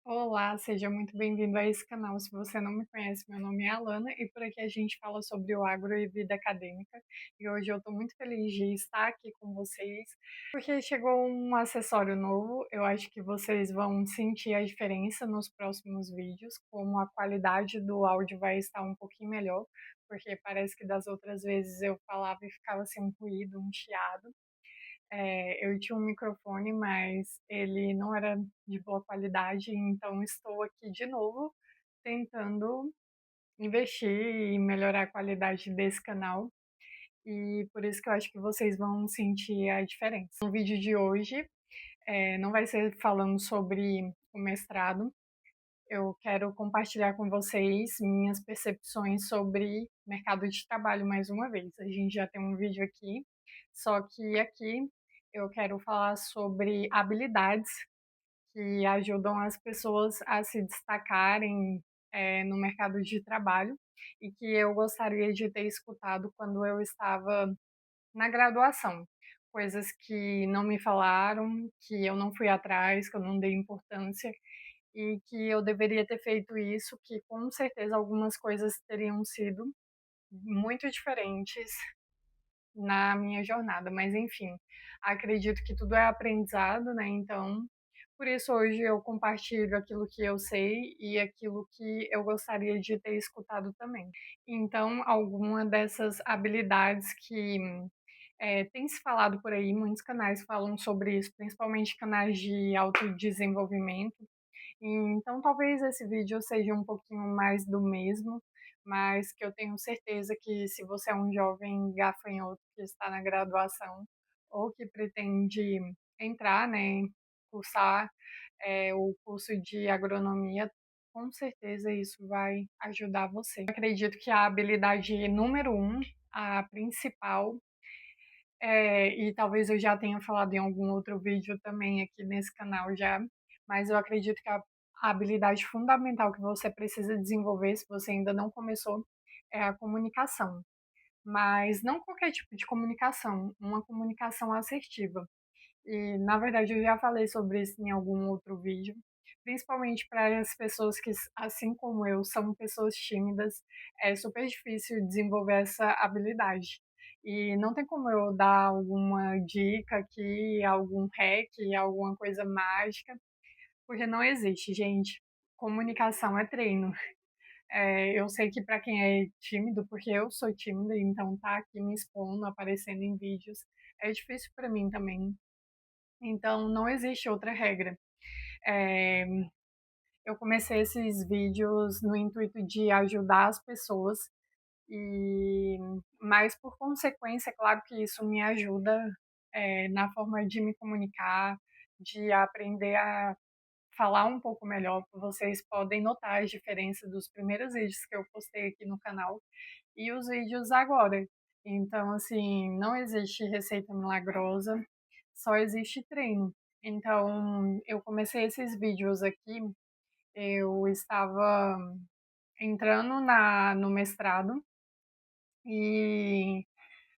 Olá, seja muito bem-vindo a esse canal. Se você não me conhece, meu nome é Alana e por aqui a gente fala sobre o agro e vida acadêmica. E hoje eu estou muito feliz de estar aqui com vocês, porque chegou um acessório novo. Eu acho que vocês vão sentir a diferença nos próximos vídeos, como a qualidade do áudio vai estar um pouquinho melhor, porque parece que das outras vezes eu falava e ficava assim um ruído, um chiado. Eu tinha um microfone, mas ele não era de boa qualidade, então estou aqui de novo tentando investir e melhorar a qualidade desse canal. E por isso que eu acho que vocês vão sentir a diferença. No vídeo de hoje, não vai ser falando sobre o mestrado. Eu quero compartilhar com vocês minhas percepções sobre mercado de trabalho mais uma vez. A gente já tem um vídeo aqui, só que aqui eu quero falar sobre habilidades que ajudam as pessoas a se destacarem no mercado de trabalho e que eu gostaria de ter escutado quando eu estava na graduação. Coisas que não me falaram, que eu não fui atrás, que eu não dei importância e que eu deveria ter feito isso, que com certeza algumas coisas teriam sido muito diferentes na minha jornada, mas enfim, acredito que tudo é aprendizado, né? Então, por isso hoje eu compartilho aquilo que eu sei e aquilo que eu gostaria de ter escutado também. Então, alguma dessas habilidades que tem se falado por aí, muitos canais falam sobre isso, principalmente canais de autodesenvolvimento. Então, talvez esse vídeo seja um pouquinho mais do mesmo, mas que eu tenho certeza que se você é um jovem gafanhoto que está na graduação ou que pretende entrar, né, cursar o curso de agronomia, com certeza isso vai ajudar você. Eu acredito que a habilidade número um, a principal, e talvez eu já tenha falado em algum outro vídeo também aqui nesse canal já, mas eu acredito que a habilidade fundamental que você precisa desenvolver, se você ainda não começou, é a comunicação. Mas não qualquer tipo de comunicação, uma comunicação assertiva. E, na verdade, eu já falei sobre isso em algum outro vídeo, principalmente para as pessoas que, assim como eu, são pessoas tímidas, é super difícil desenvolver essa habilidade. E não tem como eu dar alguma dica aqui, algum hack, alguma coisa mágica, porque não existe, gente. Comunicação é treino. Eu sei que para quem é tímido, porque eu sou tímida, então tá aqui me expondo, aparecendo em vídeos, é difícil para mim também. Então, não existe outra regra. Eh, eu comecei esses vídeos no intuito de ajudar as pessoas, e mas por consequência, é claro que isso me ajuda, na forma de me comunicar, de aprender a falar um pouco melhor. Vocês podem notar as diferenças dos primeiros vídeos que eu postei aqui no canal e os vídeos agora. Então, assim, não existe receita milagrosa, só existe treino. Então, eu comecei esses vídeos aqui, eu estava entrando no mestrado e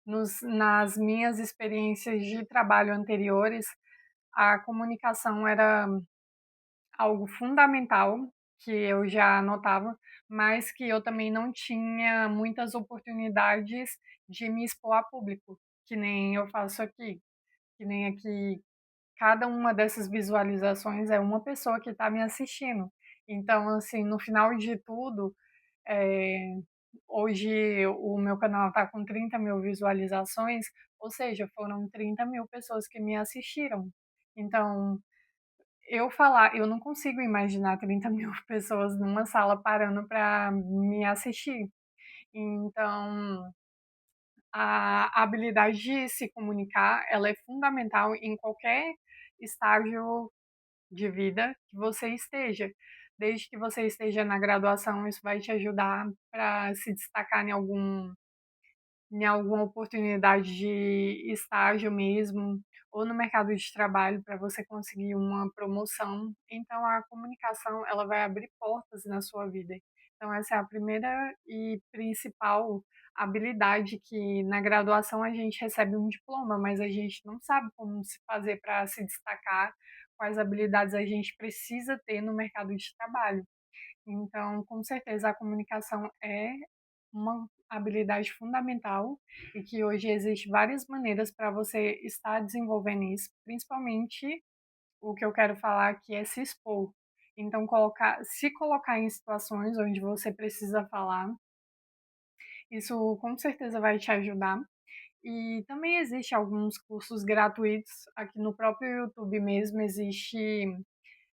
nas minhas experiências de trabalho anteriores, a comunicação era algo fundamental que eu já notava, mas que eu também não tinha muitas oportunidades de me expor a público, que nem eu faço aqui, que nem aqui cada uma dessas visualizações é uma pessoa que está me assistindo. Então, assim, no final de tudo, eh, hoje o meu canal está com 30.000 visualizações, ou seja, foram 30.000 pessoas que me assistiram. Então, eu não consigo imaginar 30.000 pessoas numa sala parando para me assistir. Então, a habilidade de se comunicar, ela é fundamental em qualquer estágio de vida que você esteja. Desde que você esteja na graduação, isso vai te ajudar para se destacar em alguma oportunidade de estágio mesmo, ou no mercado de trabalho para você conseguir uma promoção. Então a comunicação, ela vai abrir portas na sua vida. Então essa é a primeira e principal habilidade que na graduação a gente recebe um diploma, mas a gente não sabe como se fazer para se destacar, quais habilidades a gente precisa ter no mercado de trabalho. Então, com certeza, a comunicação é uma habilidade fundamental e que hoje existe várias maneiras para você estar desenvolvendo isso, principalmente o que eu quero falar aqui é se expor. Então, se colocar em situações onde você precisa falar, isso com certeza vai te ajudar. E também existe alguns cursos gratuitos aqui no próprio YouTube mesmo, existe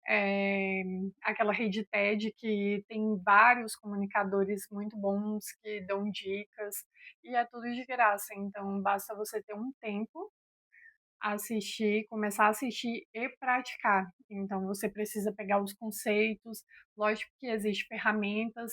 é, aquela rede TED que tem vários comunicadores muito bons que dão dicas e é tudo de graça. Então basta você ter um tempo, assistir, começar a assistir e praticar. Então você precisa pegar os conceitos, lógico que existem ferramentas,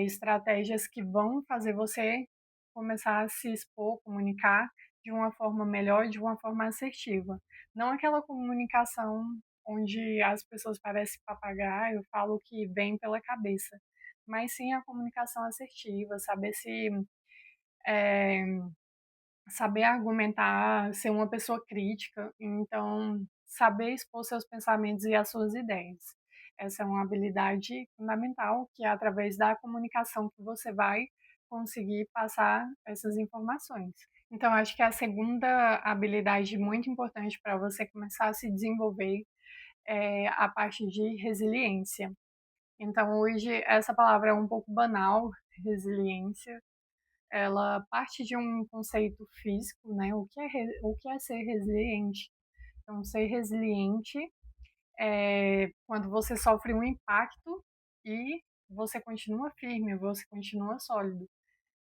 estratégias que vão fazer você começar a se expor, comunicar de uma forma melhor, de uma forma assertiva. Não aquela comunicação onde as pessoas parecem papagaio, falam o que vem pela cabeça, mas sim a comunicação assertiva, é, saber argumentar, ser uma pessoa crítica, então saber expor seus pensamentos e as suas ideias. Essa é uma habilidade fundamental que é através da comunicação que você vai conseguir passar essas informações. Então, acho que a segunda habilidade muito importante para você começar a se desenvolver é a parte de resiliência. Então, hoje, essa palavra é um pouco banal, resiliência, ela parte de um conceito físico, né? O que é ser resiliente? Então, ser resiliente é quando você sofre um impacto e você continua firme, você continua sólido.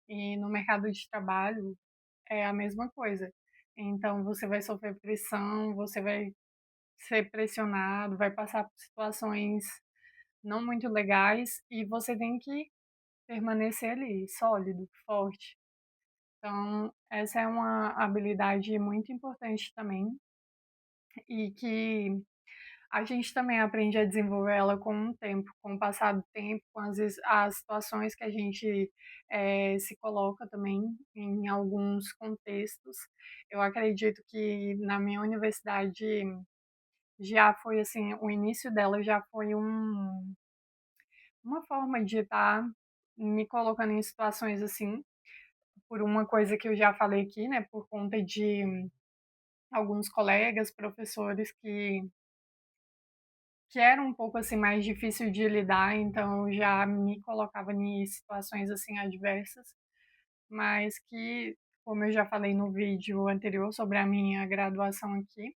E no mercado de trabalho é a mesma coisa. Então, você vai sofrer pressão, você vai ser pressionado, vai passar por situações não muito legais e você tem que permanecer ali, sólido, forte. Então, essa é uma habilidade muito importante também e que a gente também aprende a desenvolver ela com o tempo, com o passar do tempo, com as situações que a gente se coloca também em alguns contextos. Eu acredito que na minha universidade já foi assim, o início dela já foi uma forma de estar me colocando em situações assim, por uma coisa que eu já falei aqui, né, por conta de alguns colegas, professores que era um pouco assim mais difícil de lidar, então eu já me colocava em situações assim adversas, mas que, como eu já falei no vídeo anterior sobre a minha graduação aqui,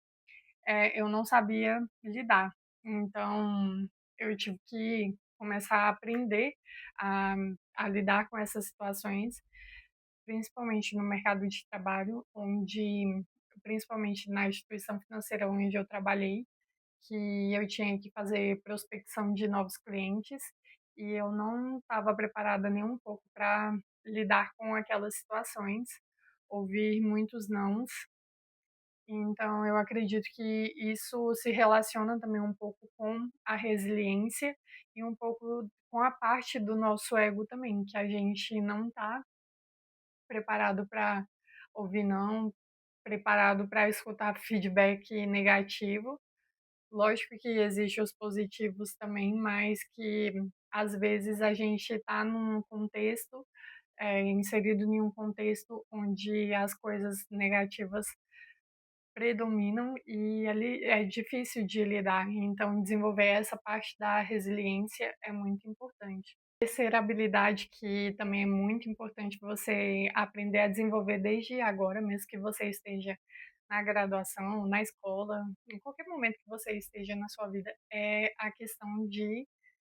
eu não sabia lidar. Então eu tive que começar a aprender a, a lidar com essas situações, principalmente no mercado de trabalho, onde, principalmente na instituição financeira onde eu trabalhei, que eu tinha que fazer prospecção de novos clientes e eu não estava preparada nem um pouco para lidar com aquelas situações, ouvir muitos nãos. Então, eu acredito que isso se relaciona também um pouco com a resiliência e um pouco com a parte do nosso ego também, que a gente não está preparado para ouvir não, preparado para escutar feedback negativo. Lógico que existem os positivos também, mas que às vezes a gente está num contexto, inserido em um contexto onde as coisas negativas predominam e ali é difícil de lidar. Então, desenvolver essa parte da resiliência é muito importante. Terceira habilidade que também é muito importante você aprender a desenvolver desde agora, mesmo que você esteja na graduação, na escola, em qualquer momento que você esteja na sua vida, é a questão de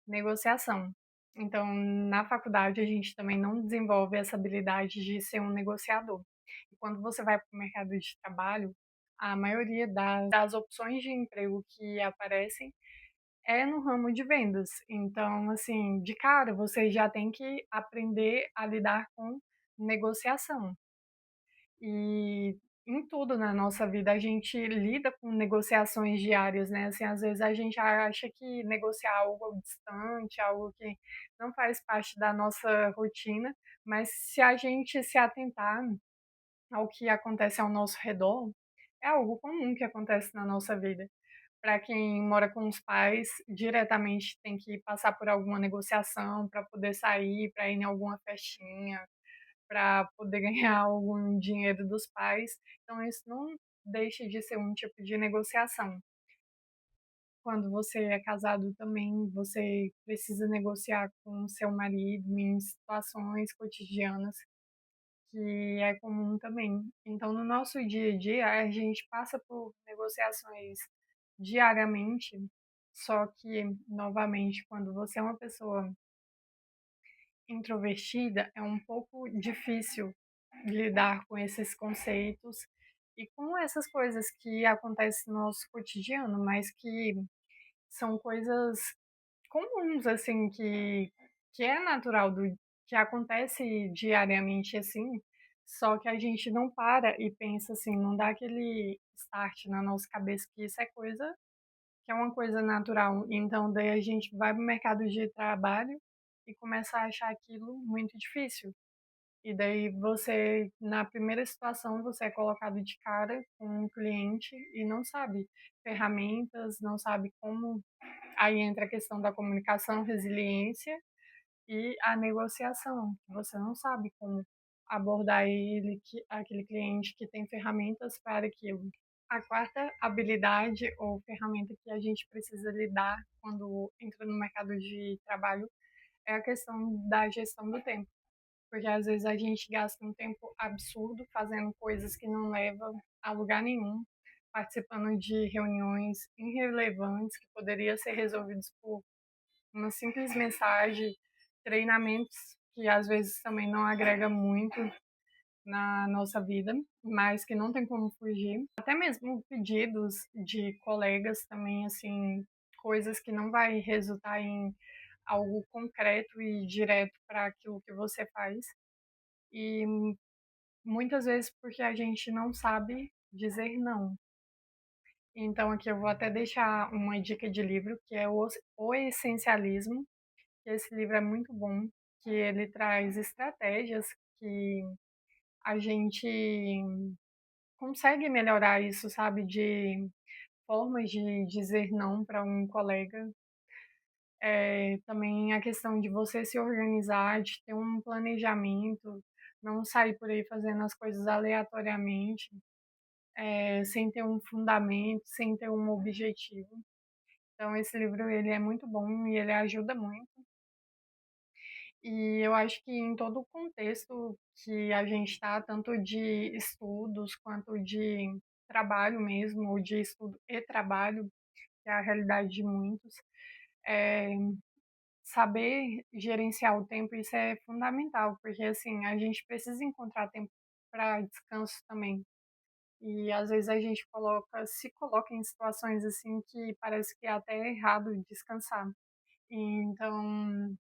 negociação. Então, na faculdade, a gente também não desenvolve essa habilidade de ser um negociador. E quando você vai para o mercado de trabalho, a maioria das opções de emprego que aparecem é no ramo de vendas. Então, assim, de cara, você já tem que aprender a lidar com negociação. E em tudo na nossa vida a gente lida com negociações diárias, né? Assim, às vezes a gente acha que negociar algo distante, algo que não faz parte da nossa rotina, mas se a gente se atentar ao que acontece ao nosso redor, é algo comum que acontece na nossa vida. Para quem mora com os pais, diretamente tem que passar por alguma negociação para poder sair, para ir em alguma festinha, para poder ganhar algum dinheiro dos pais. Então isso não deixa de ser um tipo de negociação. Quando você é casado também, você precisa negociar com o seu marido em situações cotidianas que é comum também. Então, no nosso dia a dia, a gente passa por negociações diariamente, só que, novamente, quando você é uma pessoa introvertida, é um pouco difícil lidar com esses conceitos e com essas coisas que acontecem no nosso cotidiano, mas que são coisas comuns, assim, que é natural, que acontece diariamente, assim, só que a gente não para e pensa assim, não dá aquele start na nossa cabeça que isso é coisa, que é uma coisa natural. Então, daí a gente vai para o mercado de trabalho e começa a achar aquilo muito difícil. E daí você, na primeira situação, você é colocado de cara com um cliente e não sabe ferramentas, não sabe como. Aí entra a questão da comunicação, resiliência e a negociação. Você não sabe como abordar ele, aquele cliente que tem ferramentas para aquilo. A quarta habilidade ou ferramenta que a gente precisa lidar quando entra no mercado de trabalho é a questão da gestão do tempo. Porque às vezes a gente gasta um tempo absurdo fazendo coisas que não levam a lugar nenhum, participando de reuniões irrelevantes que poderiam ser resolvidos por uma simples mensagem, treinamentos que às vezes também não agrega muito na nossa vida, mas que não tem como fugir. Até mesmo pedidos de colegas também, assim, coisas que não vai resultar em algo concreto e direto para aquilo que você faz. E muitas vezes porque a gente não sabe dizer não. Então aqui eu vou até deixar uma dica de livro que é O Essencialismo. Esse livro é muito bom, que ele traz estratégias que a gente consegue melhorar isso, sabe? De formas de dizer não para um colega. Também a questão de você se organizar, de ter um planejamento, não sair por aí fazendo as coisas aleatoriamente, sem ter um fundamento, sem ter um objetivo. Então esse livro ele é muito bom e ele ajuda muito. E eu acho que em todo o contexto que a gente está, tanto de estudos quanto de trabalho mesmo, ou de estudo e trabalho, que é a realidade de muitos, é, saber gerenciar o tempo, isso é fundamental, porque assim, a gente precisa encontrar tempo para descanso também. E às vezes a gente se coloca em situações assim que parece que é até errado descansar. Então,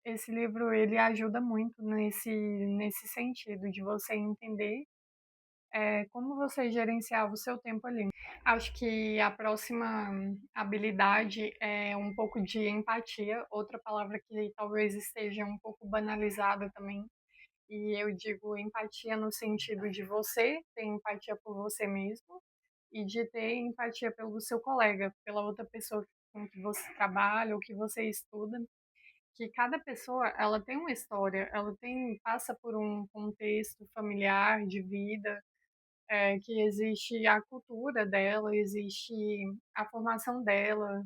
esse livro ele ajuda muito nesse sentido de você entender como você gerenciava o seu tempo ali. Acho que a próxima habilidade é um pouco de empatia, outra palavra que talvez esteja um pouco banalizada também. E eu digo empatia no sentido de você ter empatia por você mesmo e de ter empatia pelo seu colega, pela outra pessoa com que você trabalha ou que você estuda, que cada pessoa ela tem uma história, ela passa por um contexto familiar de vida, que existe a cultura dela, existe a formação dela,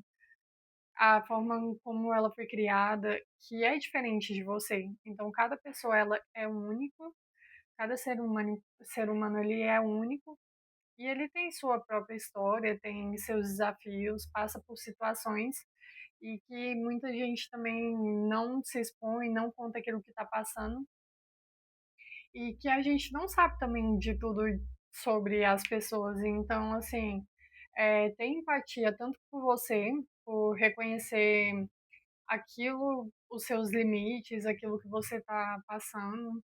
a forma como ela foi criada, que é diferente de você. Então cada pessoa ela é única, cada ser humano ele é único e ele tem sua própria história, tem seus desafios, passa por situações e que muita gente também não se expõe, não conta aquilo que está passando e que a gente não sabe também de tudo sobre as pessoas. Então, assim, ter empatia tanto por você, por reconhecer aquilo, os seus limites, aquilo que você está passando,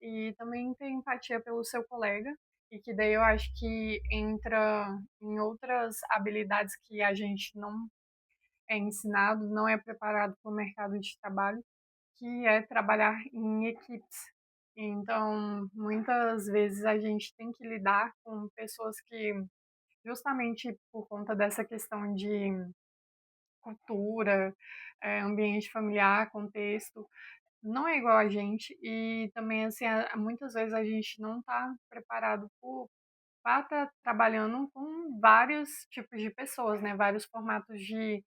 e também ter empatia pelo seu colega. E que daí eu acho que entra em outras habilidades que a gente não é ensinado, não é preparado para o mercado de trabalho, que é trabalhar em equipes. Então, muitas vezes a gente tem que lidar com pessoas que justamente por conta dessa questão de cultura, ambiente familiar, contexto, não é igual a gente e também, assim, muitas vezes a gente não está preparado para estar trabalhando com vários tipos de pessoas, né, vários formatos de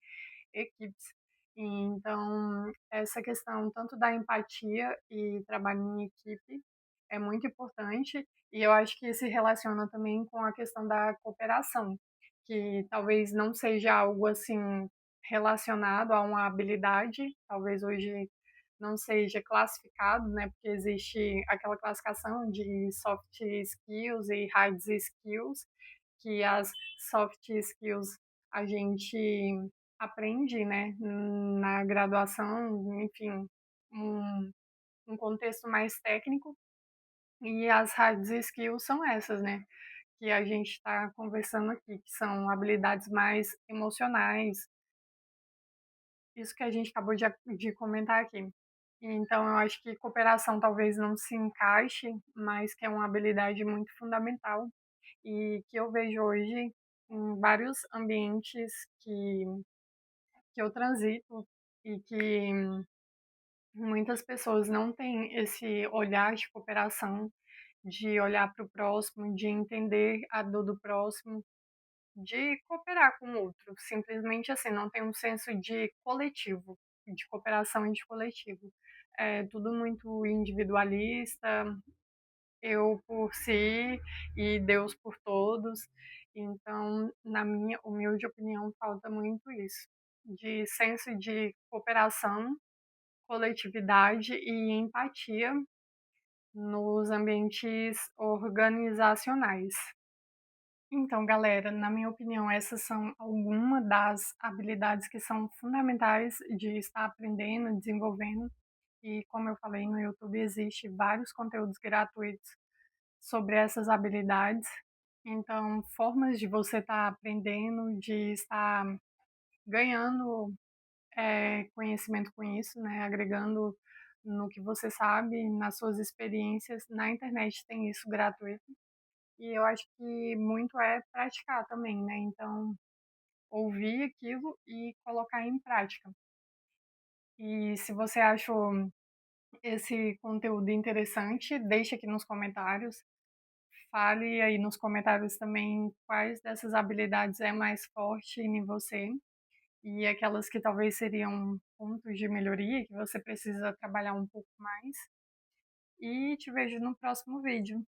equipes. Então, essa questão tanto da empatia e trabalho em equipe é muito importante, e eu acho que se relaciona também com a questão da cooperação, que talvez não seja algo assim relacionado a uma habilidade, talvez hoje não seja classificado, né? Porque existe aquela classificação de soft skills e hard skills, que as soft skills a gente aprende, né, na graduação, enfim, um, um contexto mais técnico, e as hard skills são essas, né, que a gente está conversando aqui, que são habilidades mais emocionais, isso que a gente acabou de comentar aqui. Então, eu acho que cooperação talvez não se encaixe, mas que é uma habilidade muito fundamental e que eu vejo hoje em vários ambientes que eu transito e que muitas pessoas não têm esse olhar de cooperação, de olhar para o próximo, de entender a dor do próximo, de cooperar com o outro. Simplesmente assim, não tem um senso de coletivo, de cooperação e de coletivo. É tudo muito individualista, eu por si e Deus por todos. Então, na minha humilde opinião, falta muito isso, de senso de cooperação, coletividade e empatia nos ambientes organizacionais. Então, galera, na minha opinião, essas são algumas das habilidades que são fundamentais de estar aprendendo, desenvolvendo. E como eu falei, no YouTube existe vários conteúdos gratuitos sobre essas habilidades. Então, formas de você estar aprendendo, de estar ganhando conhecimento com isso, né? Agregando no que você sabe, nas suas experiências. Na internet tem isso gratuito. E eu acho que muito é praticar também, né? Então, ouvir aquilo e colocar em prática. E se você achou esse conteúdo interessante, deixe aqui nos comentários. Fale aí nos comentários também quais dessas habilidades é mais forte em você e aquelas que talvez seriam pontos de melhoria que você precisa trabalhar um pouco mais. E te vejo no próximo vídeo.